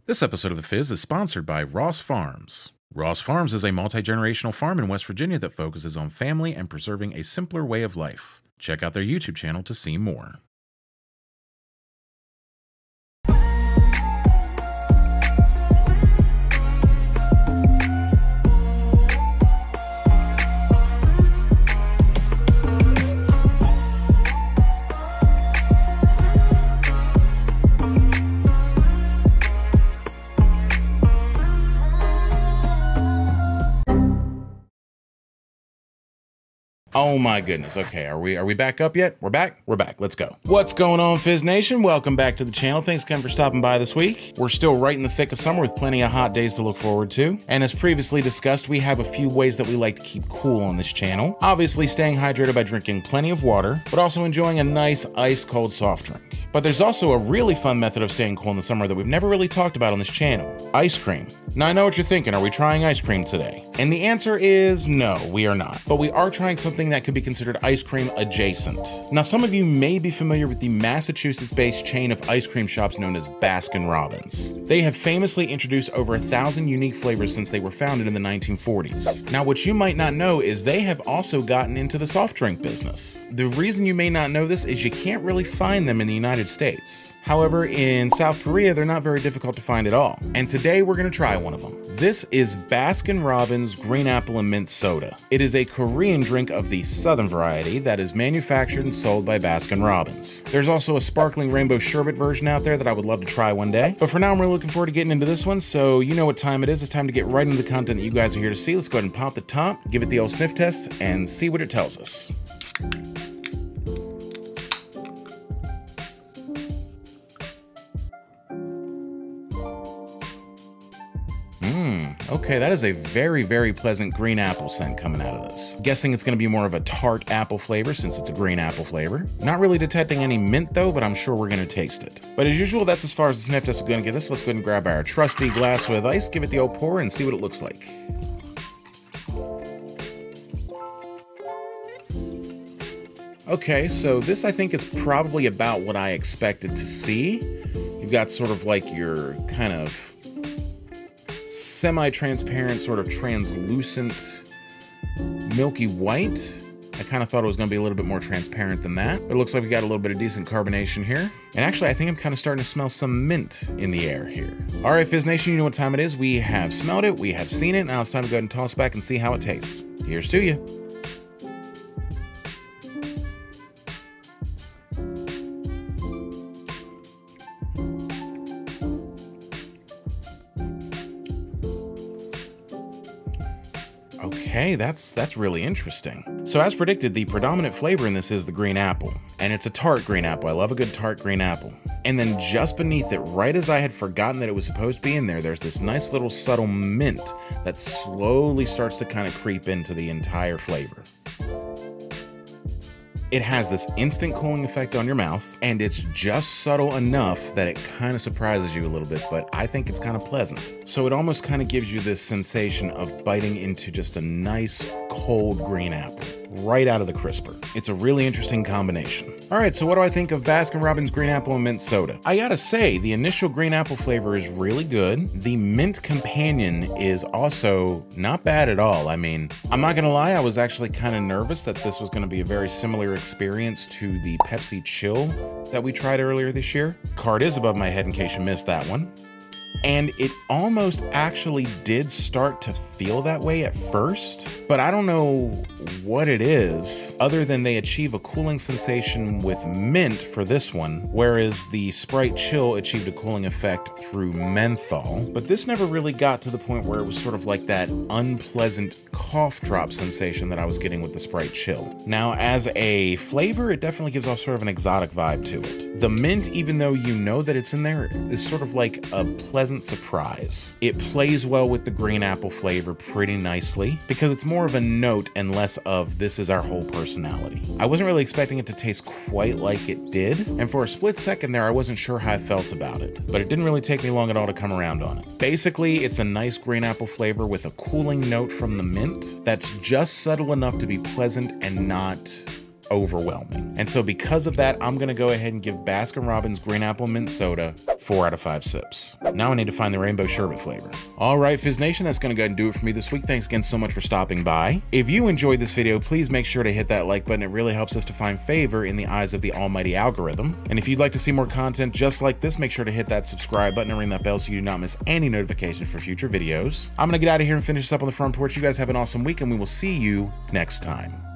This episode of The Fizz is sponsored by Ross Farms. Ross Farms is a multi-generational farm in West Virginia that focuses on family and preserving a simpler way of life. Check out their YouTube channel to see more. Oh my goodness. Okay, are we back up yet? We're back? We're back. Let's go. What's going on, Fizz Nation? Welcome back to the channel. Thanks again for stopping by this week. We're still right in the thick of summer with plenty of hot days to look forward to. And as previously discussed, we have a few ways that we like to keep cool on this channel. Obviously staying hydrated by drinking plenty of water, but also enjoying a nice ice-cold soft drink. But there's also a really fun method of staying cool in the summer that we've never really talked about on this channel: ice cream. Now I know what you're thinking, are we trying ice cream today? And the answer is no, we are not. But we are trying something that could be considered ice cream adjacent. Now some of you may be familiar with the Massachusetts-based chain of ice cream shops known as Baskin Robbins. They have famously introduced over 1,000 unique flavors since they were founded in the 1940s. Now what you might not know is they have also gotten into the soft drink business. The reason you may not know this is you can't really find them in the United States. However, in South Korea, they're not very difficult to find at all. And today we're gonna try one of them. This is Baskin Robbins Green Apple and Mint Soda. It is a Korean drink of the southern variety that is manufactured and sold by Baskin Robbins. There's also a sparkling rainbow sherbet version out there that I would love to try one day. But for now, I'm really looking forward to getting into this one, so you know what time it is. It's time to get right into the content that you guys are here to see. Let's go ahead and pop the top, give it the old sniff test, and see what it tells us. Okay, that is a very, very pleasant green apple scent coming out of this. Guessing it's gonna be more of a tart apple flavor since it's a green apple flavor. Not really detecting any mint though, but I'm sure we're gonna taste it. But as usual, that's as far as the sniff test is gonna get us. Let's go ahead and grab our trusty glass with ice, give it the old pour, and see what it looks like. Okay, so this I think is probably about what I expected to see. You've got sort of like your kind of semi-transparent, sort of translucent, milky white. I kind of thought it was going to be a little bit more transparent than that. But it looks like we got a little bit of decent carbonation here. And actually, I think I'm kind of starting to smell some mint in the air here. All right, Fizz Nation, you know what time it is. We have smelled it, we have seen it. Now it's time to go ahead and toss back and see how it tastes. Here's to you. Okay, that's really interesting. So as predicted, the predominant flavor in this is the green apple, and it's a tart green apple. I love a good tart green apple. And then just beneath it, right as I had forgotten that it was supposed to be in there, there's this nice little subtle mint that slowly starts to kind of creep into the entire flavor. It has this instant cooling effect on your mouth, and it's just subtle enough that it kind of surprises you a little bit, but I think it's kind of pleasant. So it almost kind of gives you this sensation of biting into just a nice cold green apple right out of the crisper. It's a really interesting combination. All right, so what do I think of Baskin Robbins Green Apple and Mint Soda? I gotta say, the initial green apple flavor is really good. The mint companion is also not bad at all. I mean, I'm not gonna lie, I was actually kind of nervous that this was gonna be a very similar experience to the Pepsi Chill that we tried earlier this year. Card is above my head in case you missed that one. And it almost actually did start to feel that way at first, but I don't know what it is other than they achieve a cooling sensation with mint for this one, whereas the Sprite Chill achieved a cooling effect through menthol. But this never really got to the point where it was sort of like that unpleasant cough drop sensation that I was getting with the Sprite Chill. Now, as a flavor, it definitely gives off sort of an exotic vibe to it. The mint, even though you know that it's in there, is sort of like a pleasant surprise. It plays well with the green apple flavor pretty nicely because it's more of a note and less of this is our whole personality. I wasn't really expecting it to taste quite like it did, and for a split second there I wasn't sure how I felt about it, but it didn't really take me long at all to come around on it. Basically, it's a nice green apple flavor with a cooling note from the mint that's just subtle enough to be pleasant and not overwhelming. And so because of that, I'm gonna go ahead and give Baskin Robbins Green Apple Mint Soda 4 out of 5 sips. Now I need to find the rainbow sherbet flavor. All right, Fizz Nation, that's gonna go ahead and do it for me this week. Thanks again so much for stopping by. If you enjoyed this video, please make sure to hit that like button. It really helps us to find favor in the eyes of the almighty algorithm. And if you'd like to see more content just like this, make sure to hit that subscribe button and ring that bell so you do not miss any notifications for future videos. I'm gonna get out of here and finish this up on the front porch. You guys have an awesome week, and we will see you next time.